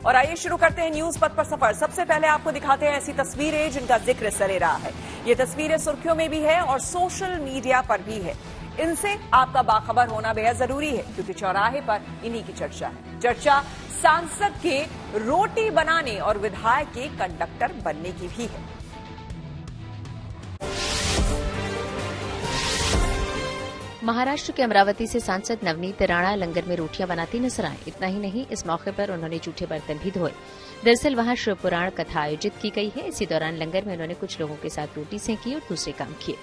और आइए शुरू करते हैं न्यूज पथ पर सफर। सबसे पहले आपको दिखाते हैं ऐसी तस्वीरें जिनका जिक्र सरे रहा है। ये तस्वीरें सुर्खियों में भी है और सोशल मीडिया पर भी है। इनसे आपका बाखबर होना बेहद जरूरी है क्योंकि चौराहे पर इन्हीं की चर्चा है। चर्चा सांसद के रोटी बनाने और विधायक के कंडक्टर बनने की भी है। महाराष्ट्र के अमरावती से सांसद नवनीत राणा लंगर में रोटियां बनाती नजर आए। इतना ही नहीं, इस मौके पर उन्होंने जूठे बर्तन भी धोए। दरअसल वहां शिव पुराण कथा आयोजित की गई है। इसी दौरान लंगर में उन्होंने कुछ लोगों के साथ रोटी सेंकी और दूसरे काम किए।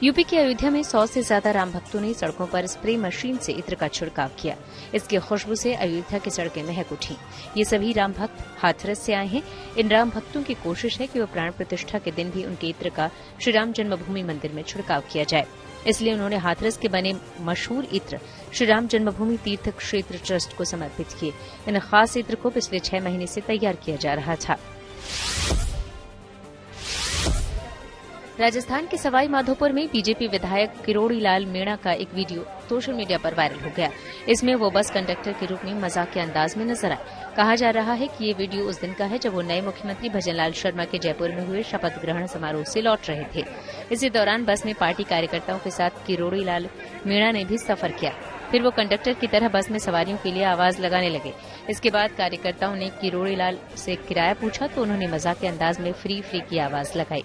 यूपी की अयोध्या में 100 से ज्यादा राम भक्तों ने सड़कों पर स्प्रे मशीन से इत्र का छिड़काव किया। इसकी खुशबू से अयोध्या की सड़कें महक उठी। ये सभी राम भक्त हाथरस से आए हैं। इन राम भक्तों की कोशिश है कि वो प्राण प्रतिष्ठा के दिन भी उनके इत्र का श्रीराम जन्मभूमि मंदिर में छिड़काव किया जाए। इसलिए उन्होंने हाथरस के बने मशहूर इत्र श्रीराम जन्मभूमि तीर्थ क्षेत्र ट्रस्ट को समर्पित किए। इन खास इत्र को पिछले 6 महीने से तैयार किया जा रहा था। राजस्थान के सवाई माधोपुर में बीजेपी विधायक किरोड़ी लाल मीणा का एक वीडियो सोशल मीडिया पर वायरल हो गया। इसमें वो बस कंडक्टर के रूप में मजाक के अंदाज में नजर आए। कहा जा रहा है कि ये वीडियो उस दिन का है जब वो नए मुख्यमंत्री भजनलाल शर्मा के जयपुर में हुए शपथ ग्रहण समारोह से लौट रहे थे। इसी दौरान बस में पार्टी कार्यकर्ताओं के साथ किरोड़ी लाल मीणा ने भी सफर किया। फिर वो कंडक्टर की तरह बस में सवारियों के लिए आवाज लगाने लगे। इसके बाद कार्यकर्ताओं ने किरोड़ी लाल से किराया पूछा तो उन्होंने मजाक के अंदाज में फ्री की आवाज लगाई।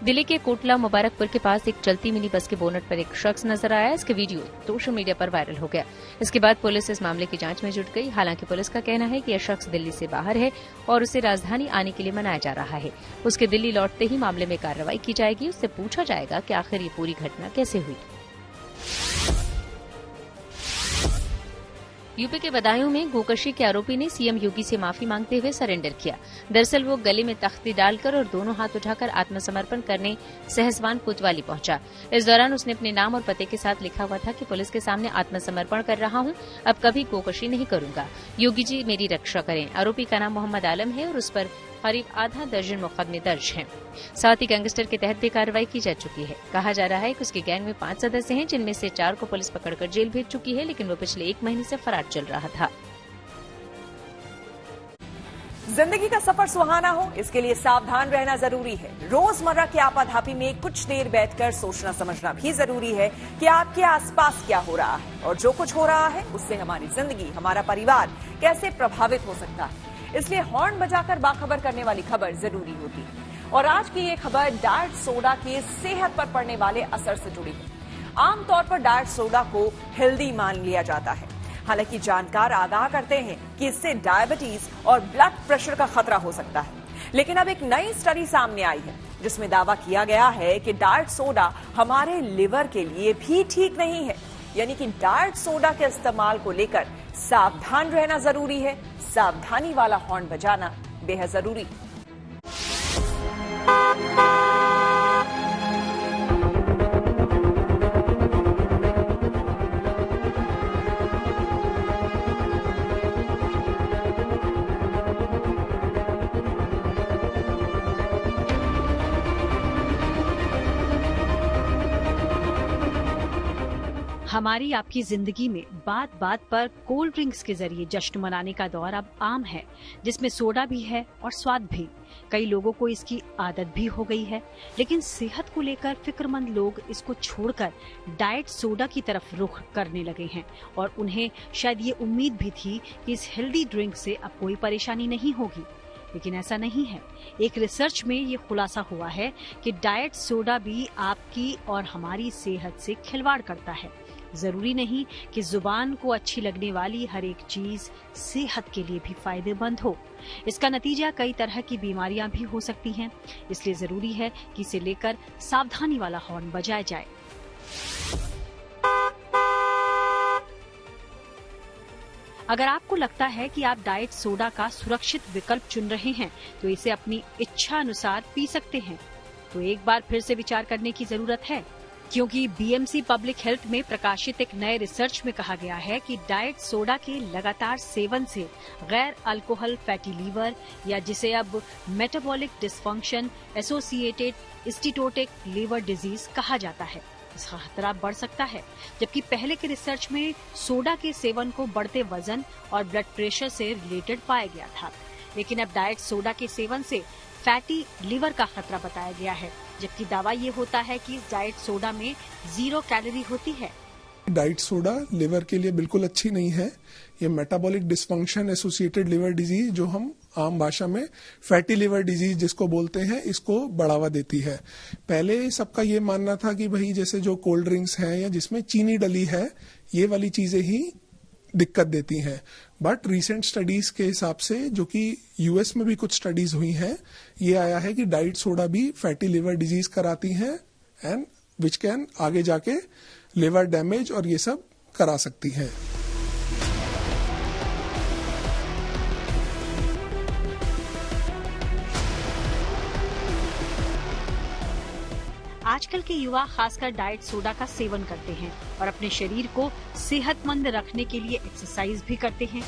दिल्ली के कोटला मुबारकपुर के पास एक चलती मिनी बस के बोनट पर एक शख्स नजर आया। इसके वीडियो सोशल मीडिया पर वायरल हो गया। इसके बाद पुलिस इस मामले की जांच में जुट गई। हालांकि पुलिस का कहना है कि यह शख्स दिल्ली से बाहर है और उसे राजधानी आने के लिए मनाया जा रहा है। उसके दिल्ली लौटते ही मामले में कार्रवाई की जाएगी। उससे पूछा जाएगा कि आखिर ये पूरी घटना कैसे हुई। यूपी के बदायूं में गोकशी के आरोपी ने सीएम योगी से माफी मांगते हुए सरेंडर किया। दरअसल वो गले में तख्ती डालकर और दोनों हाथ उठाकर आत्मसमर्पण करने सहसवान कोतवाली पहुंचा। इस दौरान उसने अपने नाम और पते के साथ लिखा हुआ था कि पुलिस के सामने आत्मसमर्पण कर रहा हूं, अब कभी गोकशी नहीं करूंगा। योगी जी मेरी रक्षा करें। आरोपी का नाम मोहम्मद आलम है और उस पर करीब आधा दर्जन मुकदमे दर्ज हैं। साथ ही गैंगस्टर के तहत भी कार्रवाई की जा चुकी है। कहा जा रहा है कि उसकी गैंग में 5 सदस्य हैं, जिनमें से 4 को पुलिस पकड़कर जेल भेज चुकी है, लेकिन वो पिछले 1 महीने से फरार चल रहा था। जिंदगी का सफर सुहाना हो, इसके लिए सावधान रहना जरूरी है। रोजमर्रा की आपाधापी में कुछ देर बैठकर सोचना समझना भी जरूरी है कि आपके आसपास क्या हो रहा है और जो कुछ हो रहा है उससे हमारी जिंदगी, हमारा परिवार कैसे प्रभावित हो सकता है। इसलिए हॉर्न बजाकर बाखबर करने वाली खबर जरूरी होती है। और आज की ये खबर डाइट सोडा के सेहत पर पड़ने वाले असर से जुड़ी है। आमतौर पर डाइट सोडा को हेल्दी मान लिया जाता है। हालांकि जानकार आगाह करते हैं कि इससे डायबिटीज और ब्लड प्रेशर का खतरा हो सकता है। लेकिन अब एक नई स्टडी सामने आई है जिसमें दावा किया गया है कि डाइट सोडा हमारे लिवर के लिए भी ठीक नहीं है। यानी कि डाइट सोडा के इस्तेमाल को लेकर सावधान रहना जरूरी है। सावधानी वाला हॉर्न बजाना बेहद जरूरी है। हमारी आपकी जिंदगी में बात बात पर कोल्ड ड्रिंक्स के जरिए जश्न मनाने का दौर अब आम है, जिसमें सोडा भी है और स्वाद भी। कई लोगों को इसकी आदत भी हो गई है, लेकिन सेहत को लेकर फिक्रमंद लोग इसको छोड़कर डाइट सोडा की तरफ रुख करने लगे हैं और उन्हें शायद ये उम्मीद भी थी कि इस हेल्दी ड्रिंक से अब कोई परेशानी नहीं होगी, लेकिन ऐसा नहीं है। एक रिसर्च में ये खुलासा हुआ है कि डाइट सोडा भी आपकी और हमारी सेहत से खिलवाड़ करता है। जरूरी नहीं कि जुबान को अच्छी लगने वाली हर एक चीज सेहत के लिए भी फायदेमंद हो। इसका नतीजा कई तरह की बीमारियां भी हो सकती हैं। इसलिए जरूरी है कि इसे लेकर सावधानी वाला हॉर्न बजाया जाए। अगर आपको लगता है कि आप डाइट सोडा का सुरक्षित विकल्प चुन रहे हैं तो इसे अपनी इच्छा अनुसार पी सकते हैं, तो एक बार फिर से विचार करने की जरूरत है। क्योंकि बीएमसी पब्लिक हेल्थ में प्रकाशित एक नए रिसर्च में कहा गया है कि डाइट सोडा के लगातार सेवन से गैर अल्कोहल फैटी लीवर या जिसे अब metabolic dysfunction associated steatotic liver disease कहा जाता है, इसका खतरा बढ़ सकता है। जबकि पहले के रिसर्च में सोडा के सेवन को बढ़ते वजन और ब्लड प्रेशर से रिलेटेड पाया गया था, लेकिन अब डाइट सोडा के सेवन से फैटी लीवर का खतरा बताया गया है, जबकि दावा ये होता है कि डाइट सोडा में 0 कैलोरी होती है। डाइट सोडा लिवर के लिए बिल्कुल अच्छी नहीं है। ये metabolic dysfunction associated liver disease, जो हम आम भाषा में फैटी लिवर डिजीज जिसको बोलते हैं, इसको बढ़ावा देती है। पहले सबका ये मानना था कि भाई जैसे जो कोल्ड ड्रिंक्स हैं या जिसमें चीनी डली है, ये वाली चीजें ही दिक्कत देती हैं। बट रीसेंट स्टडीज के हिसाब से, जो कि यूएस में भी कुछ स्टडीज हुई हैं, ये आया है कि डाइट सोडा भी फैटी लिवर डिजीज कराती हैं एंड विच कैन आगे जाके लिवर डैमेज और ये सब करा सकती है। आजकल के युवा खासकर डाइट सोडा का सेवन करते हैं और अपने शरीर को सेहतमंद रखने के लिए एक्सरसाइज भी करते हैं,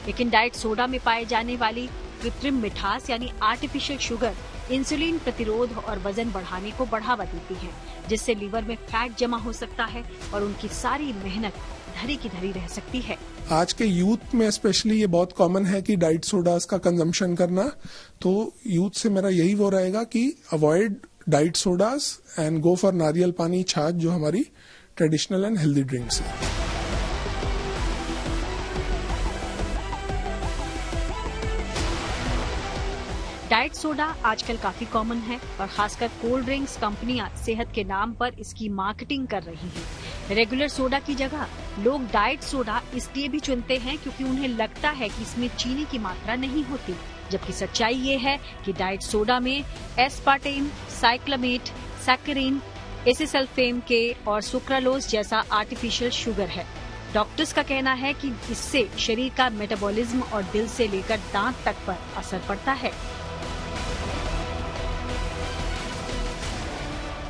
लेकिन डाइट सोडा में पाए जाने वाली कृत्रिम मिठास यानी आर्टिफिशियल शुगर इंसुलिन प्रतिरोध और वजन बढ़ाने को बढ़ावा देती है, जिससे लीवर में फैट जमा हो सकता है और उनकी सारी मेहनत धरी की धरी रह सकती है। आज के यूथ में स्पेशली ये बहुत कॉमन है कि डाइट सोडास का कंजम्पशन करना, तो यूथ से मेरा यही वो रहेगा कि avoid diet sodas and go for नारियल पानी, छाछ, जो हमारी ट्रेडिशनल एंड हेल्दी ड्रिंक्स है। डाइट सोडा आजकल काफी कॉमन है और खासकर कोल्ड ड्रिंक्स कंपनियां सेहत के नाम पर इसकी मार्केटिंग कर रही हैं। रेगुलर सोडा की जगह लोग डाइट सोडा इसलिए भी चुनते हैं क्योंकि उन्हें लगता है कि इसमें चीनी की मात्रा नहीं होती, जबकि सच्चाई ये है कि डाइट सोडा में एस्पार्टेम, साइक्लामेट, सैकरीन, एसिसल्फेम के और सुक्रालोज जैसा आर्टिफिशियल शुगर है। डॉक्टर्स का कहना है कि इससे शरीर का मेटाबॉलिज्म और दिल से लेकर दांत तक पर असर पड़ता है।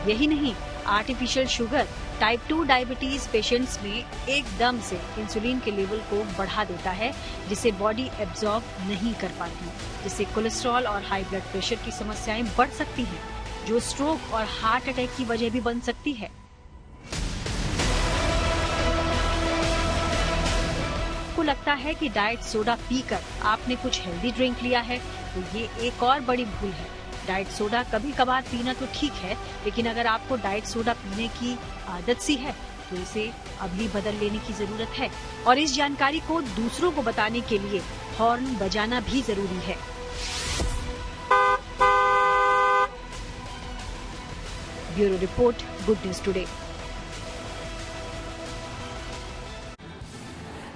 यही नहीं, artificial sugar type 2 diabetes patients में एकदम से इंसुलिन के लेवल को बढ़ा देता है, जिसे बॉडी एब्जॉर्ब नहीं कर पाती, जिससे कोलेस्ट्रॉल और हाई ब्लड प्रेशर की समस्याएं बढ़ सकती हैं, जो स्ट्रोक और हार्ट अटैक की वजह भी बन सकती है। आपको लगता है कि डाइट सोडा पीकर आपने कुछ हेल्दी ड्रिंक लिया है, तो ये एक और बड़ी भूल है। डाइट सोडा कभी कभार पीना तो ठीक है, लेकिन अगर आपको डाइट सोडा पीने की आदत सी है तो इसे अभी बदल लेने की जरूरत है, और इस जानकारी को दूसरों को बताने के लिए हॉर्न बजाना भी जरूरी है। Bureau report, good news today.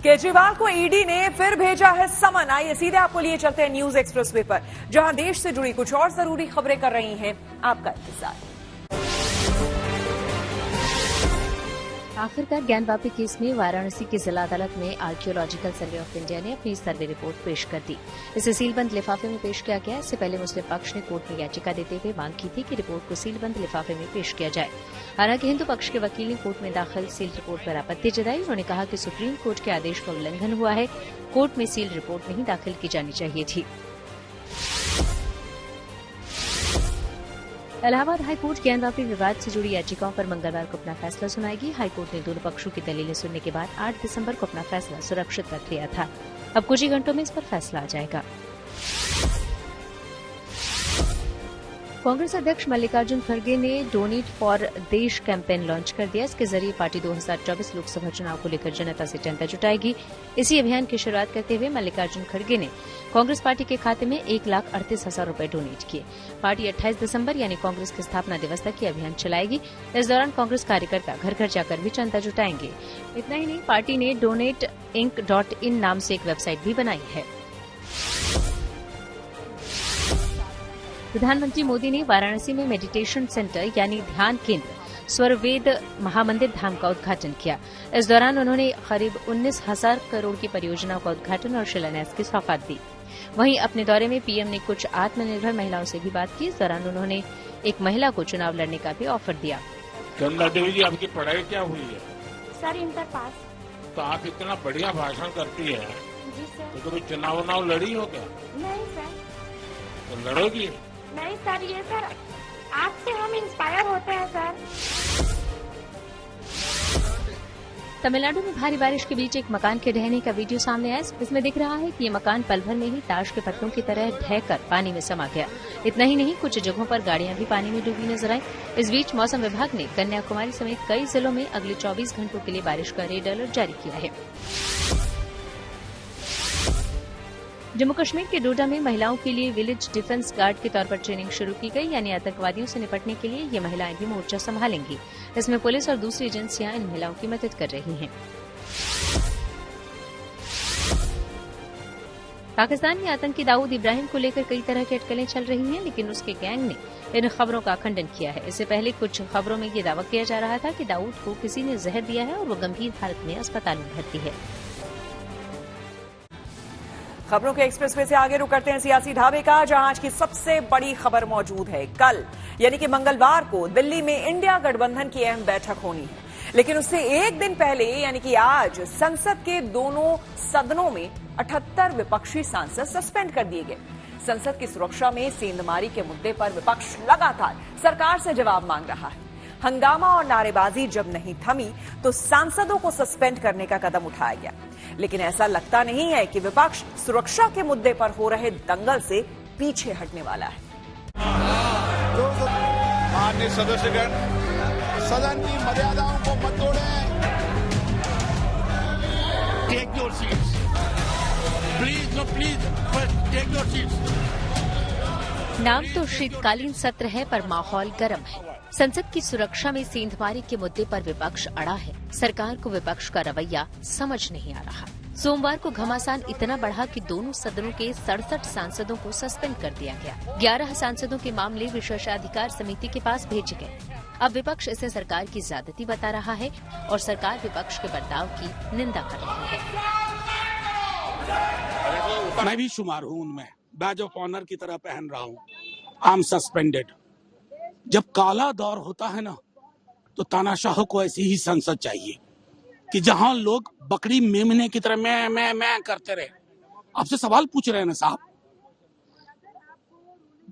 Kejriwal को ईडी ने फिर भेजा है समन। आइए सीधे आपको लिए चलते हैं न्यूज एक्सप्रेसवे पर, जहां देश से जुड़ी कुछ और जरूरी खबरें कर रही हैं आपका इंतजार। आखिरकार ज्ञानवापी केस में वाराणसी की जिला अदालत में आर्कियोलॉजिकल सर्वे ऑफ इंडिया ने अपनी सर्वे रिपोर्ट पेश कर दी। इसे सीलबंद लिफाफे में पेश किया गया। इससे पहले मुस्लिम पक्ष ने कोर्ट में याचिका देते हुए मांग की थी कि रिपोर्ट को सीलबंद लिफाफे में पेश किया जाए। हालांकि हिंदू पक्ष के वकील ने कोर्ट में दाखिल सील रिपोर्ट पर आपत्ति जताई। उन्होंने कहा कि सुप्रीम कोर्ट के आदेश का उल्लंघन हुआ है, कोर्ट में सील रिपोर्ट नहीं दाखिल की जानी चाहिए थी। इलाहाबाद हाईकोर्ट ज्ञानवापी विवाद से जुड़ी याचिकाओं पर मंगलवार को अपना फैसला सुनाएगी। हाईकोर्ट ने दोनों पक्षों की दलीलें सुनने के बाद 8 दिसंबर को अपना फैसला सुरक्षित रख लिया था। अब कुछ ही घंटों में इस पर फैसला आ जाएगा। कांग्रेस अध्यक्ष मल्लिकार्जुन खड़गे ने डोनेट फॉर देश कैंपेन लॉन्च कर दिया। इसके जरिए पार्टी 2024 लोकसभा चुनाव को लेकर जनता से चंदा जुटाएगी। इसी अभियान की शुरुआत करते हुए मल्लिकार्जुन खड़गे ने कांग्रेस पार्टी के खाते में 1,38,000 रूपये डोनेट किए। पार्टी 28 दिसंबर यानी कांग्रेस के स्थापना दिवस तक ये अभियान चलाएगी। इस दौरान कांग्रेस कार्यकर्ता घर घर जाकर भी चंदा जुटाएंगे। इतना ही नहीं, पार्टी ने donateinc.in नाम से एक वेबसाइट भी बनाई है। प्रधानमंत्री मोदी ने वाराणसी में मेडिटेशन सेंटर यानी ध्यान केंद्र स्वरवेद महामंदिर धाम का उद्घाटन किया। इस दौरान उन्होंने करीब 19,000 करोड़ की परियोजनाओं का उद्घाटन और शिलान्यास की सौगात दी। वहीं अपने दौरे में पीएम ने कुछ आत्मनिर्भर महिलाओं से भी बात की। इस दौरान उन्होंने एक महिला को चुनाव लड़ने का भी ऑफर दिया। चंदा देवी जी, आपकी पढ़ाई क्या हुई है? Sir inter pass. तो आप इतना बढ़िया भाषण करती हैं, जी सर। तो कभी चुनाव लड़ी हो क्या? नहीं सर। तो लड़ोगी? नहीं सर, ये सर आपसे हम इंस्पायर होते हैं सर। तमिलनाडु में भारी बारिश के बीच एक मकान के ढहने का वीडियो सामने आया। इसमें दिख रहा है कि ये मकान पल भर में ही ताश के पत्तों की तरह ढहकर पानी में समा गया। इतना ही नहीं, कुछ जगहों पर गाड़ियां भी पानी में डूबी नजर आई। इस बीच मौसम विभाग ने कन्याकुमारी समेत कई जिलों में अगले 24 घंटों के लिए बारिश का रेड अलर्ट जारी किया है। जम्मू कश्मीर के डोडा में महिलाओं के लिए विलेज डिफेंस गार्ड के तौर पर ट्रेनिंग शुरू की गई, यानी आतंकवादियों से निपटने के लिए ये महिलाएं भी मोर्चा संभालेंगी। इसमें पुलिस और दूसरी एजेंसियां इन महिलाओं की मदद कर रही हैं। पाकिस्तान में आतंकी दाऊद इब्राहिम को लेकर कई तरह की अटकलें चल रही हैं, लेकिन उसके गैंग ने इन खबरों का खंडन किया है। इससे पहले कुछ खबरों में ये दावा किया जा रहा था कि दाऊद को किसी ने जहर दिया है और वो गंभीर हालत में अस्पताल में भर्ती है। खबरों के एक्सप्रेस में से आगे रुक करते हैं सियासी ढाबे का, जहां आज की सबसे बड़ी खबर मौजूद है। कल यानी कि मंगलवार को दिल्ली में इंडिया गठबंधन की अहम बैठक होनी है, लेकिन उससे एक दिन पहले यानी कि आज संसद के दोनों सदनों में 78 विपक्षी सांसद सस्पेंड कर दिए गए। संसद की सुरक्षा में सेंधमारी के मुद्दे पर विपक्ष लगातार सरकार से जवाब मांग रहा है। हंगामा और नारेबाजी जब नहीं थमी तो सांसदों को सस्पेंड करने का कदम उठाया गया, लेकिन ऐसा लगता नहीं है कि विपक्ष सुरक्षा के मुद्दे पर हो रहे दंगल से पीछे हटने वाला है। माननीय सदस्यगण, सदन की मर्यादाओं को मत तोड़ें। Take your seats please. No please take your seats. नाम तो शीतकालीन सत्र है, पर माहौल गर्म है। संसद की सुरक्षा में सेंधमारी के मुद्दे पर विपक्ष अड़ा है। सरकार को विपक्ष का रवैया समझ नहीं आ रहा। सोमवार को घमासान इतना बढ़ा कि दोनों सदनों के 67 सांसदों को सस्पेंड कर दिया गया। 11 सांसदों के मामले विशेषाधिकार समिति के पास भेजे गए। अब विपक्ष इसे सरकार की ज्यादती बता रहा है और सरकार विपक्ष के बर्ताव की निंदा कर रही है। मैं भी शुमार हूँ उनमें, बैज ऑफ ऑनर की तरह पहन रहा हूँ। I am suspended. जब काला दौर होता है ना, तो तानाशाह को ऐसी ही संसद चाहिए कि जहां लोग बकरी मेमने की तरह मैं करते रहे। आपसे सवाल पूछ रहे हैं ना साहब,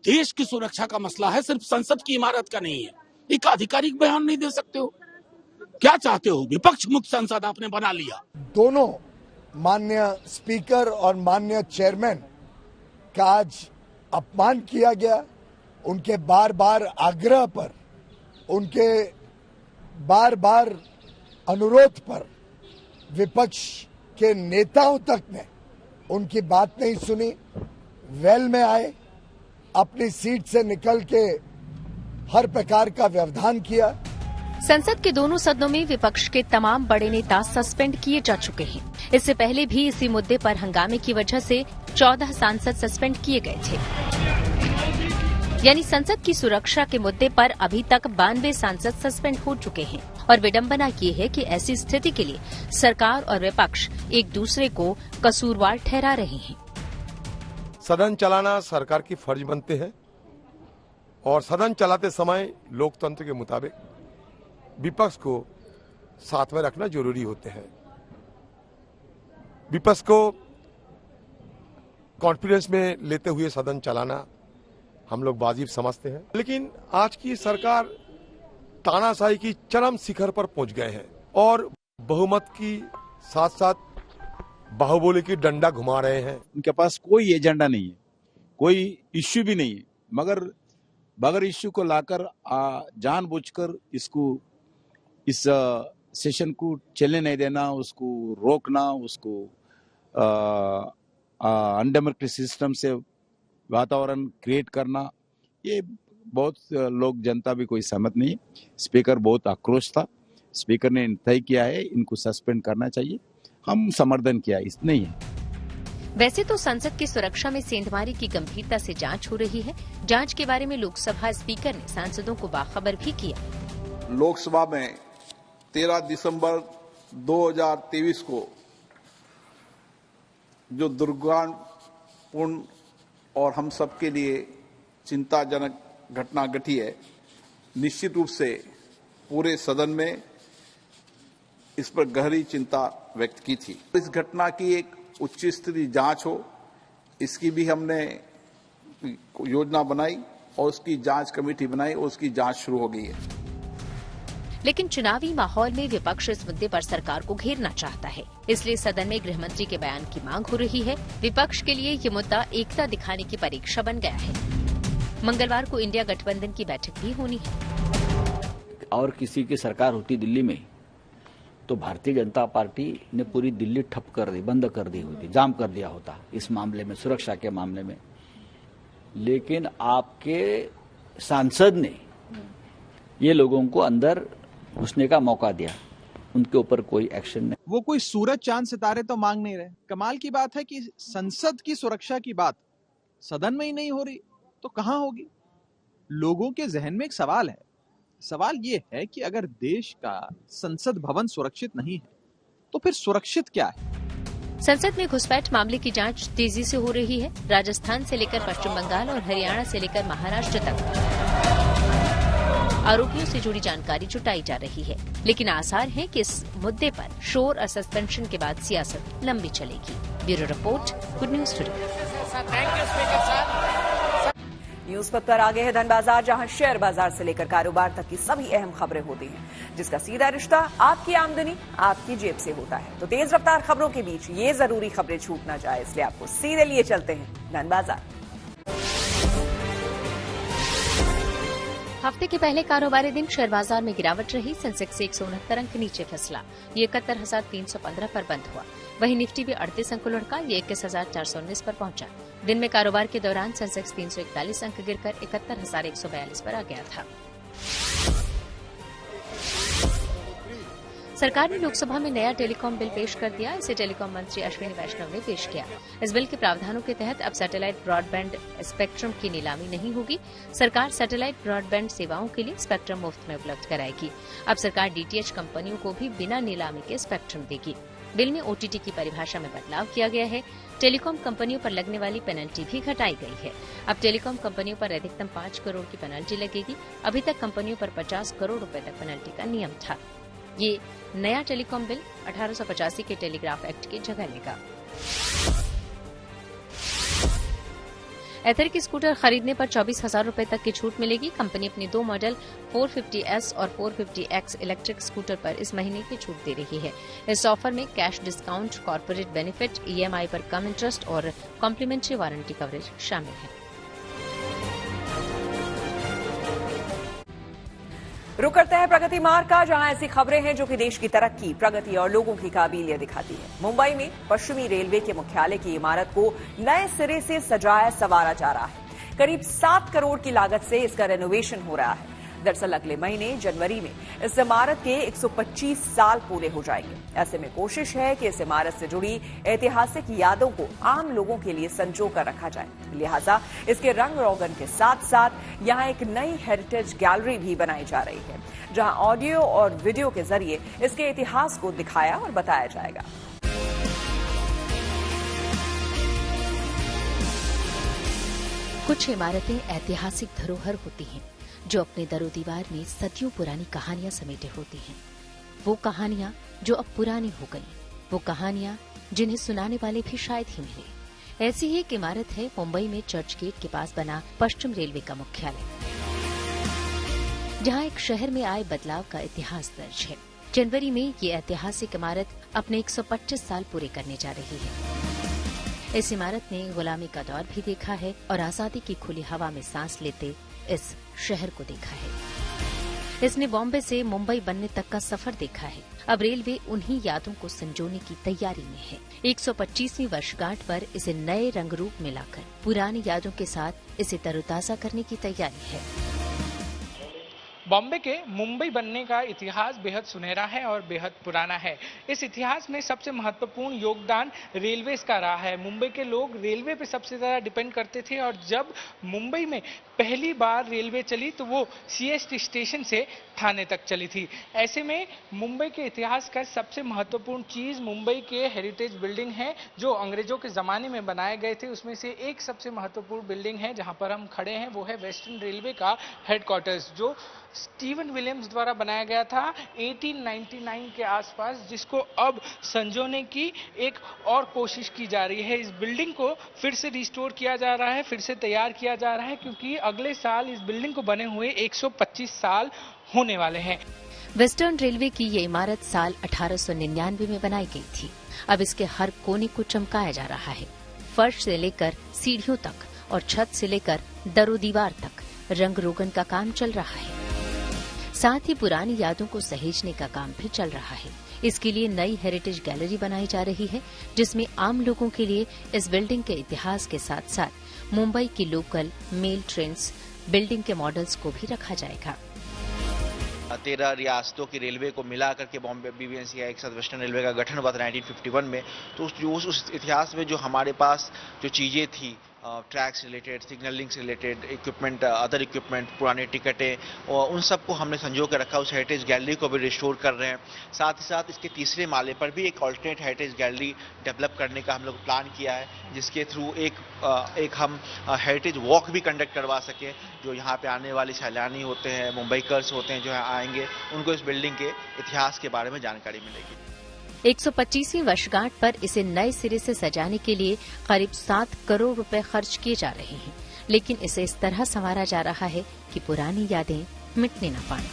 देश की सुरक्षा का मसला है, सिर्फ संसद की इमारत का नहीं है। एक आधिकारिक बयान नहीं दे सकते हो? क्या चाहते हो? विपक्ष मुक्त संसद आपने बना लिया। दोनों माननीय स्पीकर और माननीय चेयरमैन का आज अपमान किया गया। उनके बार बार आग्रह पर, उनके बार बार अनुरोध पर विपक्ष के नेताओं तक ने उनकी बात नहीं सुनी। वेल में आए, अपनी सीट से निकल के हर प्रकार का व्यवधान किया। संसद के दोनों सदनों में विपक्ष के तमाम बड़े नेता सस्पेंड किए जा चुके हैं। इससे पहले भी इसी मुद्दे पर हंगामे की वजह से 14 सांसद सस्पेंड किए गए थे। यानी संसद की सुरक्षा के मुद्दे पर अभी तक 92 सांसद सस्पेंड हो चुके हैं। और विडंबना ये है कि ऐसी स्थिति के लिए सरकार और विपक्ष एक दूसरे को कसूरवार ठहरा रहे हैं। सदन चलाना सरकार की फर्ज बनते हैं और सदन चलाते समय लोकतंत्र के मुताबिक विपक्ष को साथ में रखना जरूरी होते हैं। विपक्ष को कॉन्फिडेंस में लेते हुए सदन चलाना हम लोग वाजिब समझते हैं, लेकिन आज की सरकार तानाशाही की चरम शिखर पर पहुंच गए हैं और बहुमत की साथ साथ बाहुबली की डंडा घुमा रहे हैं। उनके पास कोई एजेंडा नहीं है, कोई इश्यू भी नहीं है, मगर बगैर इश्यू को लाकर जानबूझकर इस सेशन को चलने नहीं देना, उसको रोकना, उसको अनडेमोक्रेटिक सिस्टम से वातावरण क्रिएट करना, ये बहुत लोग जनता भी कोई सहमत नहीं। स्पीकर बहुत आक्रोश था, स्पीकर ने तय किया है इनको सस्पेंड करना चाहिए, हम समर्थन किया, इस नहीं है। वैसे तो संसद की सुरक्षा में सेंधमारी की गंभीरता से जांच हो रही है। जांच के बारे में लोकसभा स्पीकर ने सांसदों को बाखबर भी किया। लोकसभा में 13 दिसंबर 2023 को जो दुर्भाग्यपूर्ण और हम सबके लिए चिंताजनक घटना घटी है, निश्चित रूप से पूरे सदन में इस पर गहरी चिंता व्यक्त की थी। इस घटना की एक उच्च स्तरीय जांच हो, इसकी भी हमने योजना बनाई और उसकी जांच कमेटी बनाई और उसकी जांच शुरू हो गई है। लेकिन चुनावी माहौल में विपक्ष इस मुद्दे पर सरकार को घेरना चाहता है, इसलिए सदन में गृह मंत्री के बयान की मांग हो रही है। विपक्ष के लिए ये मुद्दा एकता दिखाने की परीक्षा बन गया है। मंगलवार को इंडिया गठबंधन की बैठक भी होनी है। और किसी की सरकार होती दिल्ली में तो भारतीय जनता पार्टी ने पूरी दिल्ली ठप कर दी, बंद कर दी होती, जाम कर दिया होता इस मामले में, सुरक्षा के मामले में। लेकिन आपके सांसद ने ये लोगों को अंदर घुसने का मौका दिया, उनके ऊपर कोई एक्शन नहीं। वो कोई सूरज चांद सितारे तो मांग नहीं रहे। कमाल की बात है कि संसद की सुरक्षा की बात सदन में ही नहीं हो रही तो कहां होगी। लोगों के जहन में एक सवाल है, सवाल ये है कि अगर देश का संसद भवन सुरक्षित नहीं है तो फिर सुरक्षित क्या है। संसद में घुसपैठ मामले की जांच तेजी से हो रही है। राजस्थान से लेकर पश्चिम बंगाल और हरियाणा से लेकर महाराष्ट्र तक आरोपियों से जुड़ी जानकारी जुटाई जा रही है, लेकिन आसार है कि इस मुद्दे पर शोर और सस्पेंशन के बाद सियासत लंबी चलेगी। Bureau report, good news today. News पर आगे है धन बाजार, जहां शेयर बाजार से लेकर कारोबार तक की सभी अहम खबरें होती हैं, जिसका सीधा रिश्ता आपकी आमदनी आपकी जेब से होता है। तो तेज रफ्तार खबरों के बीच ये जरूरी खबरें छूट ना जाए, इसलिए आपको सीधे लिए चलते हैं धन बाजार। हफ्ते के पहले कारोबारी दिन शेयर बाजार में गिरावट रही। सेंसेक्स 169 अंक नीचे फिसला, ये 71,315 पर बंद हुआ। वहीं निफ्टी भी 38 अंक लुढ़का, ये 21,419 पर पहुंचा। दिन में कारोबार के दौरान सेंसेक्स 341 अंक गिरकर 71,142 पर आ गया था। सरकार ने लोकसभा में नया टेलीकॉम बिल पेश कर दिया। इसे टेलीकॉम मंत्री अश्विनी वैष्णव ने पेश किया। इस बिल के प्रावधानों के तहत अब सैटेलाइट ब्रॉडबैंड स्पेक्ट्रम की नीलामी नहीं होगी। सरकार सैटेलाइट ब्रॉडबैंड सेवाओं के लिए स्पेक्ट्रम मुफ्त में उपलब्ध कराएगी। अब सरकार डीटीएच कंपनियों को भी बिना नीलामी के स्पेक्ट्रम देगी। बिल में ओटीटी की परिभाषा में बदलाव किया गया है। टेलीकॉम कंपनियों पर लगने वाली पेनल्टी भी घटाई गई है। अब टेलीकॉम कंपनियों पर अधिकतम 5 करोड़ की पेनल्टी लगेगी। अभी तक कंपनियों पर 50 करोड़ रुपए तक पेनल्टी का नियम था। ये नया टेलीकॉम बिल 1885 के टेलीग्राफ एक्ट की जगह लेगा। एथर की स्कूटर खरीदने पर 24,000 रुपए तक की छूट मिलेगी। कंपनी अपनी 2 मॉडल 450S और 450X इलेक्ट्रिक स्कूटर पर इस महीने की छूट दे रही है। इस ऑफर में cash discount, corporate benefit, EMI पर कम इंटरेस्ट और कॉम्प्लीमेंट्री वारंटी कवरेज शामिल है। रुक करते हैं प्रगति मार्ग का, जहां ऐसी खबरें हैं जो कि देश की तरक्की, प्रगति और लोगों की काबिलियत दिखाती है। मुंबई में पश्चिमी रेलवे के मुख्यालय की इमारत को नए सिरे से सजाया संवारा जा रहा है। करीब 7 करोड़ की लागत से इसका रेनोवेशन हो रहा है। दरअसल अगले महीने जनवरी में इस इमारत के 125 साल पूरे हो जाएंगे। ऐसे में कोशिश है कि इस इमारत से जुड़ी ऐतिहासिक यादों को आम लोगों के लिए संजो कर रखा जाए। लिहाजा इसके रंग रोगन के साथ साथ यहां एक नई हेरिटेज गैलरी भी बनाई जा रही है, जहां ऑडियो और वीडियो के जरिए इसके इतिहास को दिखाया और बताया जाएगा। कुछ इमारतें ऐतिहासिक धरोहर होती हैं जो अपने दरो दीवार में सदियों पुरानी कहानियां समेटे होती हैं। वो कहानियां जो अब पुरानी हो गई, वो कहानियां जिन्हें सुनाने वाले भी शायद ही मिले। ऐसी ही एक इमारत है मुंबई में चर्च गेट के पास बना पश्चिम रेलवे का मुख्यालय, जहां एक शहर में आए बदलाव का इतिहास दर्ज है। जनवरी में ये ऐतिहासिक इमारत अपने 125 साल पूरे करने जा रही है। इस इमारत ने गुलामी का दौर भी देखा है और आजादी की खुली हवा में सांस लेते इस शहर को देखा है। इसने बॉम्बे से मुंबई बनने तक का सफर देखा है। अब रेलवे उन्हीं यादों को संजोने की तैयारी में है। 125वीं वर्षगांठ पर इसे नए रंग रूप में लाकर पुरानी यादों के साथ इसे तरोताजा करने की तैयारी है। बॉम्बे के मुंबई बनने का इतिहास बेहद सुनहरा है और बेहद पुराना है। इस इतिहास में सबसे महत्वपूर्ण योगदान रेलवे का रहा है। मुंबई के लोग रेलवे पे सबसे ज़्यादा डिपेंड करते थे और जब मुंबई में पहली बार रेलवे चली तो वो सीएसटी स्टेशन से ठाणे तक चली थी। ऐसे में मुंबई के इतिहास का सबसे महत्वपूर्ण चीज मुंबई के हेरिटेज बिल्डिंग है जो अंग्रेजों के जमाने में बनाए गए थे। उसमें से एक सबसे महत्वपूर्ण बिल्डिंग है जहां पर हम खड़े हैं, वो है वेस्टर्न रेलवे का हेडक्वार्टर्स, जो स्टीवन विलियम्स द्वारा बनाया गया था 1899 के आसपास, जिसको अब संजोने की एक और कोशिश की जा रही है। इस बिल्डिंग को फिर से रिस्टोर किया जा रहा है, फिर से तैयार किया जा रहा है, क्योंकि अगले साल इस बिल्डिंग को बने हुए 125 साल होने वाले हैं। वेस्टर्न रेलवे की ये इमारत साल 1899 में बनाई गई थी। अब इसके हर कोने को चमकाया जा रहा है। फर्श से लेकर सीढ़ियों तक और छत से लेकर दरो दीवार तक रंग रोगन का काम चल रहा है। साथ ही पुरानी यादों को सहेजने का काम भी चल रहा है। इसके लिए नई हेरिटेज गैलरी बनाई जा रही है, जिसमें आम लोगों के लिए इस बिल्डिंग के इतिहास के साथ साथ मुंबई की लोकल मेल ट्रेन्स बिल्डिंग के मॉडल्स को भी रखा जाएगा। 13 रियासतों की रेलवे को मिला करके बॉम्बे BBNCI एक साथ वेस्टर्न रेलवे का गठन हुआ था 1951 में। तो उस इतिहास में जो हमारे पास जो चीज़ें थी, ट्रैक्स रिलेटेड, सिग्नलिंग से रिलेटेड इक्विपमेंट, अदर इक्विपमेंट, पुराने टिकटें, और उन सबको हमने संजो के रखा। उस हेरिटेज गैलरी को भी रिस्टोर कर रहे हैं। साथ ही साथ इसके तीसरे माले पर भी एक ऑल्टरनेट हेरिटेज गैलरी डेवलप करने का हम लोग प्लान किया है, जिसके थ्रू एक हम हेरिटेज वॉक भी कंडक्ट करवा सकें। जो यहाँ पे आने वाले सैलानी होते हैं, मुंबईकर्स होते हैं, जो यहाँ आएंगे, उनको इस बिल्डिंग के इतिहास के बारे में जानकारी मिलेगी। 125वीं वर्षगांठ पर इसे नए सिरे से सजाने के लिए करीब 7 करोड़ रुपए खर्च किए जा रहे हैं, लेकिन इसे इस तरह संवारा जा रहा है कि पुरानी यादें मिटने न पाएं।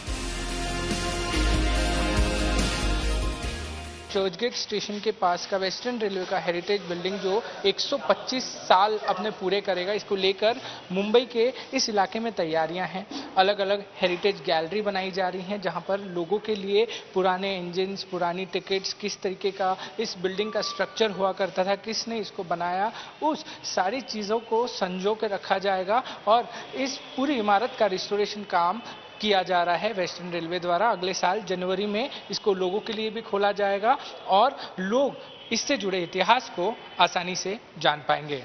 चर्चगेट स्टेशन के पास का वेस्टर्न रेलवे का हेरिटेज बिल्डिंग जो 125 साल अपने पूरे करेगा, इसको लेकर मुंबई के इस इलाके में तैयारियां हैं। अलग अलग हेरिटेज गैलरी बनाई जा रही हैं, जहां पर लोगों के लिए पुराने इंजन्स, पुरानी टिकट्स, किस तरीके का इस बिल्डिंग का स्ट्रक्चर हुआ करता था, किसने इसको बनाया, उस सारी चीज़ों को संजो के रखा जाएगा। और इस पूरी इमारत का रिस्टोरेशन काम किया जा रहा है वेस्टर्न रेलवे द्वारा। अगले साल जनवरी में इसको लोगों के लिए भी खोला जाएगा और लोग इससे जुड़े इतिहास को आसानी से जान पाएंगे।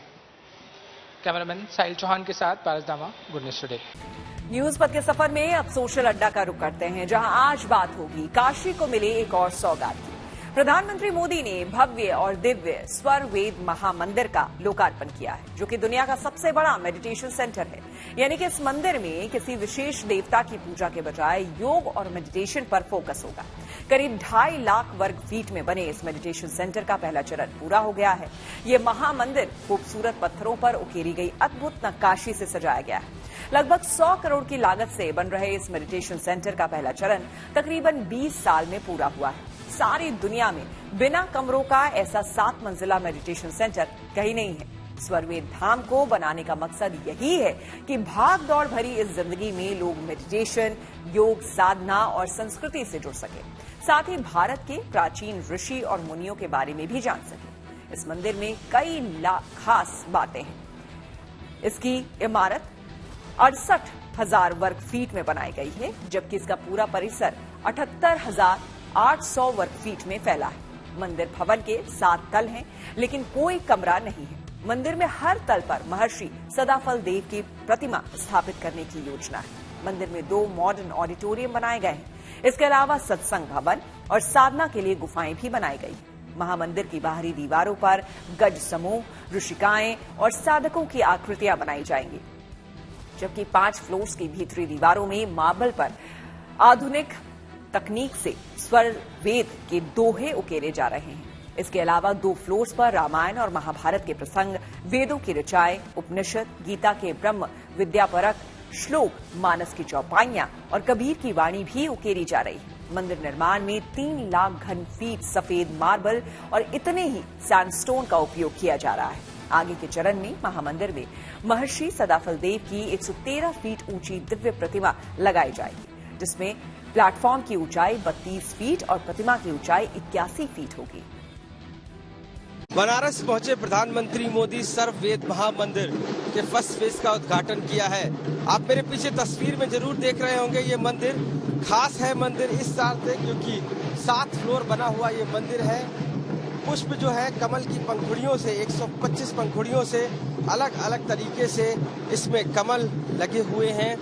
कैमरामैन साहिल चौहान के साथ पारस दामा, गुड न्यूज टुडे। न्यूज पथ के सफर में अब सोशल अड्डा का रुख करते हैं, जहां आज बात होगी काशी को मिले एक और सौगात की। प्रधानमंत्री मोदी ने भव्य और दिव्य स्वर वेद महामंदिर का लोकार्पण किया है, जो कि दुनिया का सबसे बड़ा मेडिटेशन सेंटर है। यानी कि इस मंदिर में किसी विशेष देवता की पूजा के बजाय योग और मेडिटेशन पर फोकस होगा। करीब 2.5 लाख वर्ग फीट में बने इस मेडिटेशन सेंटर का पहला चरण पूरा हो गया है। ये महामंदिर खूबसूरत पत्थरों पर उकेरी गई अद्भुत नक्काशी से सजाया गया है। लगभग 100 करोड़ की लागत से बन रहे इस मेडिटेशन सेंटर का पहला चरण तकरीबन 20 साल में पूरा हुआ है। सारी दुनिया में बिना कमरों का ऐसा 7 मंजिला मेडिटेशन सेंटर कहीं नहीं है। स्वरवेद धाम को बनाने का मकसद यही है कि भाग दौड़ भरी इस जिंदगी में लोग मेडिटेशन, योग, साधना और संस्कृति से जुड़ सके, साथ ही भारत के प्राचीन ऋषि और मुनियों के बारे में भी जान सके। इस मंदिर में कई खास बातें हैं। इसकी इमारत 68,000 वर्ग फीट में बनाई गई है, जबकि इसका पूरा परिसर 78,800 वर्ग फीट में फैला है। मंदिर भवन के 7 तल हैं, लेकिन कोई कमरा नहीं है। मंदिर में हर तल पर महर्षि सदाफल देव की प्रतिमा स्थापित करने की योजना है। मंदिर में 2 मॉडर्न ऑडिटोरियम बनाए गए हैं। इसके अलावा सत्संग भवन और साधना के लिए गुफाएं भी बनाई गई हैं। महामंदिर की बाहरी दीवारों पर गज समूह, ऋषिकाएं और साधकों की आकृतियां बनाई जाएंगी, जबकि 5 फ्लोर्स की भीतरी दीवारों में मार्बल पर आधुनिक तकनीक से स्वर वेद के दोहे उकेरे जा रहे हैं। इसके अलावा 2 फ्लोर्स पर रामायण और महाभारत के प्रसंग, वेदों की ऋचाएं, उपनिषद, गीता के ब्रह्म विद्यापरक श्लोक, मानस की चौपाइयां और कबीर की वाणी भी उकेरी जा रही है। मंदिर निर्माण में 3 लाख घन फीट सफेद मार्बल और इतने ही सैंडस्टोन का उपयोग किया जा रहा है। आगे के चरण में महामंदिर में महर्षि सदाफल देव की 113 फीट ऊंची दिव्य प्रतिमा लगाई जाएगी, जिसमें प्लेटफॉर्म की ऊंचाई 32 फीट और प्रतिमा की ऊंचाई 81 फीट होगी। बनारस पहुंचे प्रधानमंत्री मोदी सर्ववेद महामंदिर के फर्स्ट फेज का उद्घाटन किया है। आप मेरे पीछे तस्वीर में जरूर देख रहे होंगे, ये मंदिर खास है। मंदिर इस साल से क्योंकि 7 फ्लोर बना हुआ ये मंदिर है। पुष्प जो है कमल की पंखुड़ियों से, 125 पंखुड़ियों से अलग अलग तरीके से इसमें कमल लगे हुए हैं।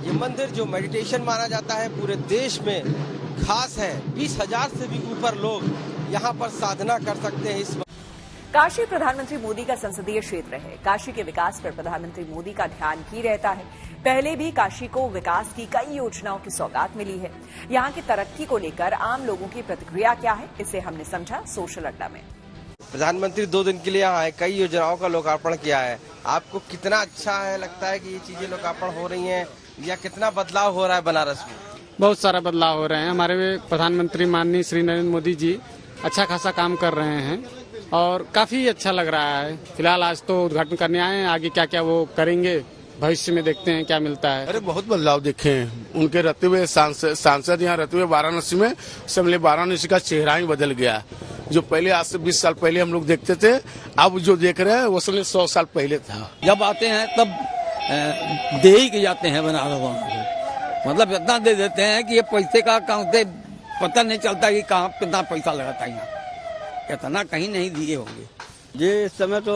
ये मंदिर जो मेडिटेशन माना जाता है पूरे देश में खास है। 20,000 से भी ऊपर लोग यहाँ पर साधना कर सकते हैं। इस काशी प्रधानमंत्री मोदी का संसदीय क्षेत्र है। काशी के विकास पर प्रधानमंत्री मोदी का ध्यान भी रहता है। पहले भी काशी को विकास की कई योजनाओं की सौगात मिली है। यहाँ की तरक्की को लेकर आम लोगों की प्रतिक्रिया क्या है, इसे हमने समझा सोशल अड्डा में। प्रधानमंत्री 2 दिन के लिए यहाँ आए, कई योजनाओं का लोकार्पण किया है। आपको कितना अच्छा है, लगता है कि ये चीजें लोकार्पण हो रही हैं या कितना बदलाव हो रहा है बनारस में? बहुत सारा बदलाव हो रहे हैं। हमारे प्रधानमंत्री माननीय श्री नरेंद्र मोदी जी अच्छा खासा काम कर रहे हैं और काफी अच्छा लग रहा है। फिलहाल आज तो उद्घाटन करने आए हैं, आगे क्या क्या वो करेंगे भविष्य में देखते हैं क्या मिलता है। अरे बहुत बदलाव देखे हैं उनके रहते हुए। सांसद यहाँ रहते हुए वाराणसी में समझे वाराणसी का चेहरा ही बदल गया। जो पहले आज से 20 साल पहले हम लोग देखते थे, अब जो देख रहे हैं वो समझे 100 साल पहले था। जब आते हैं तब दे ही के जाते हैं बनारस वालों को, मतलब इतना दे देते हैं कि ये पैसे का कहाँ से पता नहीं चलता कि कहाँ कितना पैसा लगाता है। यहाँ इतना कहीं नहीं दिए होंगे। जी इस समय तो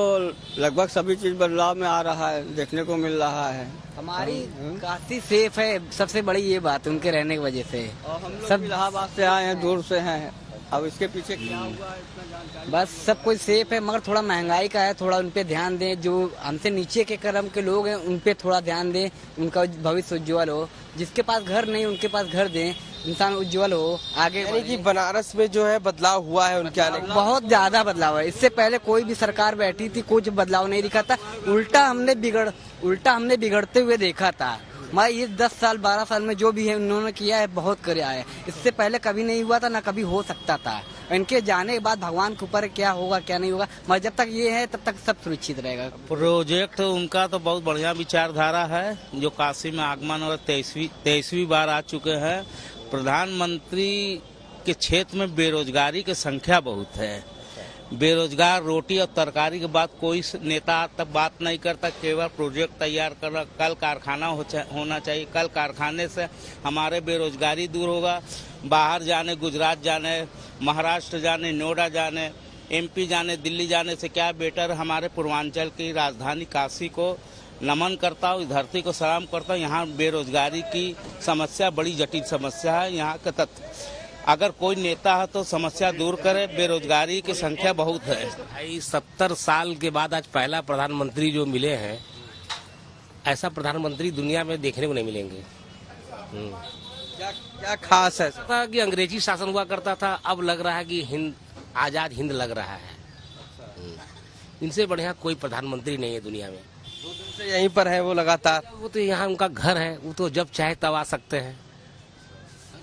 लगभग सभी चीज बदलाव में आ रहा है, देखने को मिल रहा है। हमारी काफी सेफ है, सबसे बड़ी ये बात है उनके रहने की वजह से। और हम लोग इलाहाबाद से आए हैं, दूर से हैं। अब इसके पीछे क्या हुआ इतना जानकारी? बस सब कुछ सेफ है, मगर थोड़ा महंगाई का है, थोड़ा उन पे ध्यान दें। जो हमसे नीचे के क्रम के लोग हैं उन पे थोड़ा ध्यान दें, उनका भविष्य उज्ज्वल हो। जिसके पास घर नहीं उनके पास घर दें, इंसान उज्ज्वल हो आगे। यानी कि बनारस में जो है बदलाव हुआ है उनके आने का? बहुत ज्यादा बदलाव है। इससे पहले कोई भी सरकार बैठी थी कुछ बदलाव नहीं दिखा था। उल्टा हमने बिगड़ते हुए देखा था। मैं ये 10 साल 12 साल में जो भी है उन्होंने किया है बहुत किया है। इससे पहले कभी नहीं हुआ था, ना कभी हो सकता था। इनके जाने के बाद भगवान के ऊपर क्या होगा क्या नहीं होगा, मगर जब तक ये है तब तक सब सुरक्षित रहेगा। प्रोजेक्ट उनका तो बहुत बढ़िया विचारधारा है। जो काशी में आगमन और 23वीं बार आ चुके हैं। प्रधानमंत्री के क्षेत्र में बेरोजगारी की संख्या बहुत है। बेरोजगार रोटी और तरकारी के बाद कोई नेता तक बात नहीं करता, केवल प्रोजेक्ट तैयार करना। कल कारखाना होना चाहिए। कल कारखाने से हमारे बेरोजगारी दूर होगा। बाहर जाने, गुजरात जाने, महाराष्ट्र जाने, नोएडा जाने, MP जाने, दिल्ली जाने से क्या बेटर हमारे पूर्वांचल की राजधानी काशी को नमन करता हूँ, धरती को सलाम करता हूँ। यहाँ बेरोजगारी की समस्या बड़ी जटिल समस्या है। यहाँ का तत्व अगर कोई नेता है तो समस्या दूर करे। बेरोजगारी की संख्या बहुत है। भाई 70 साल के बाद आज पहला प्रधानमंत्री जो मिले हैं, ऐसा प्रधानमंत्री दुनिया में देखने को नहीं मिलेंगे। क्या खास है? था कि अंग्रेजी शासन हुआ करता था, अब लग रहा है कि आजाद हिंद लग रहा है। इनसे बढ़िया कोई प्रधानमंत्री नहीं है दुनिया में। 2 दिन से यहीं पर है वो लगातार। वो तो यहाँ उनका घर है, वो तो जब चाहे तब आ सकते हैं।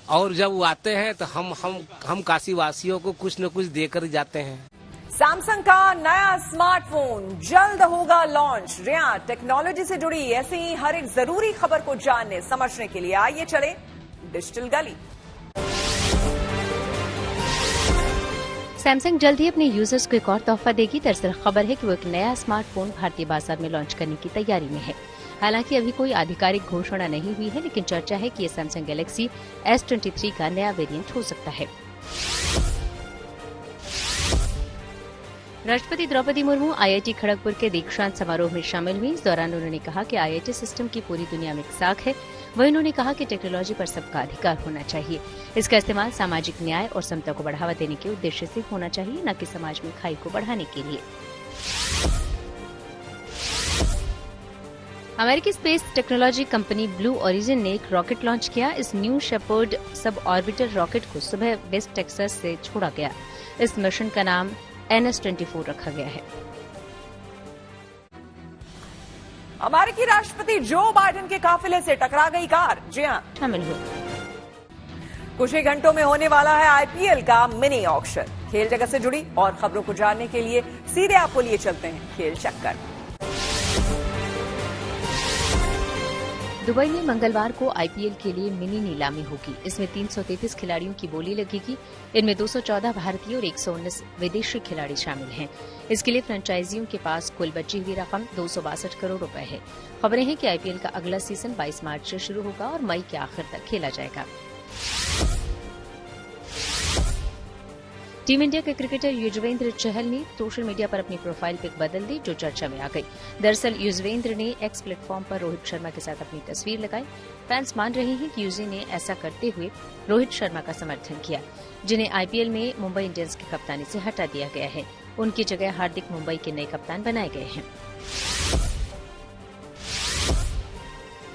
और जब वो आते हैं तो हम काशी वासियों को कुछ न कुछ देकर जाते हैं। सैमसंग का नया स्मार्टफोन जल्द होगा लॉन्च। रिया टेक्नोलॉजी से जुड़ी ऐसी ही हर एक जरूरी खबर को जानने समझने के लिए आइए चले डिजिटल गली। सैमसंग जल्द ही अपने यूजर्स को एक और तोहफा देगी। दरअसल खबर है कि वो एक नया स्मार्टफोन भारतीय बाजार में लॉन्च करने की तैयारी में है। हालांकि अभी कोई आधिकारिक घोषणा नहीं हुई है, लेकिन चर्चा है कि ये सैमसंग गैलेक्सी S23 का नया वेरिएंट हो सकता है। राष्ट्रपति द्रौपदी मुर्मू IIT खड़गपुर के दीक्षांत समारोह में शामिल हुई। इस दौरान उन्होंने कहा कि IIT सिस्टम की पूरी दुनिया में एक साख है। वहीं उन्होंने कहा कि टेक्नोलॉजी पर सबका अधिकार होना चाहिए। इसका इस्तेमाल सामाजिक न्याय और समता को बढ़ावा देने के उद्देश्य से होना चाहिए, न कि समाज में खाई को बढ़ाने के लिए। अमेरिकी space technology company blue origin ने एक रॉकेट लॉन्च किया। इस न्यू शेपर्ड सब ऑर्बिटर रॉकेट को सुबह वेस्ट टेक्सास से छोड़ा गया। इस मिशन का नाम NS-24 रखा गया है। अमेरिकी राष्ट्रपति जो बाइडेन के काफिले से टकरा गई कार। जी हां, शामिल हुए। कुछ ही घंटों में होने वाला है IPL का मिनी ऑक्शन। खेल जगत से जुड़ी और खबरों को जानने के लिए सीधे आपको लिए चलते हैं खेल चक्कर। दुबई में मंगलवार को IPL के लिए मिनी नीलामी होगी। इसमें 333 खिलाड़ियों की बोली लगेगी। इनमें 214 भारतीय और 119 विदेशी खिलाड़ी शामिल हैं। इसके लिए फ्रेंचाइजियों के पास कुल बची हुई रकम 262 करोड़ रुपए है। खबरें हैं कि IPL का अगला सीजन 22 मार्च से शुरू होगा और मई के आखिर तक खेला जाएगा। टीम इंडिया के क्रिकेटर युजवेंद्र चहल ने सोशल मीडिया पर अपनी प्रोफाइल पिक बदल दी, जो चर्चा में आ गई। दरअसल युजवेंद्र ने एक्स प्लेटफॉर्म पर रोहित शर्मा के साथ अपनी तस्वीर लगाई। फैंस मान रहे हैं कि युजी ने ऐसा करते हुए रोहित शर्मा का समर्थन किया, जिन्हें आईपीएल में मुंबई इंडियंस की कप्तानी से हटा दिया गया है। उनकी जगह हार्दिक मुंबई के नए कप्तान बनाए गए हैं।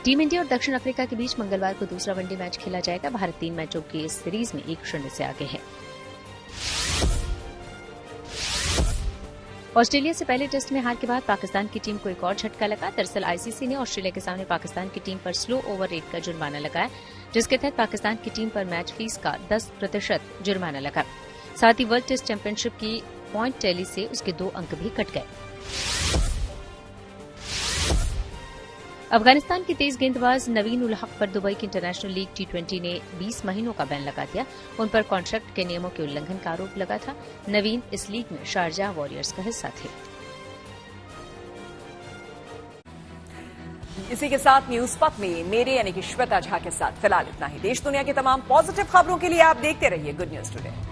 टीम इंडिया और दक्षिण अफ्रीका के बीच मंगलवार को दूसरा वनडे मैच खेला जाएगा। भारत 3 मैचों की इस सीरीज में 1-0 से आगे है। ऑस्ट्रेलिया से पहले टेस्ट में हार के बाद पाकिस्तान की टीम को एक और झटका लगा। दरअसल आईसीसी ने ऑस्ट्रेलिया के सामने पाकिस्तान की टीम पर स्लो ओवर रेट का जुर्माना लगाया, जिसके तहत पाकिस्तान की टीम पर मैच फीस का 10% जुर्माना लगा। साथ ही वर्ल्ड टेस्ट चैंपियनशिप की पॉइंट टैली से उसके 2 अंक भी कट गए। अफगानिस्तान के तेज गेंदबाज नवीन उल हक पर दुबई की इंटरनेशनल लीग T20 ने 20 महीनों का बैन लगा दिया। उन पर कॉन्ट्रैक्ट के नियमों के उल्लंघन का आरोप लगा था। नवीन इस लीग में शारजाह वॉरियर्स का हिस्सा थे। इसी के साथ न्यूज पथ में मेरे यानी कि श्वेता झा के साथ फिलहाल इतना ही। देश दुनिया की तमाम पॉजिटिव खबरों के लिए आप देखते रहिए गुड न्यूज टुडे।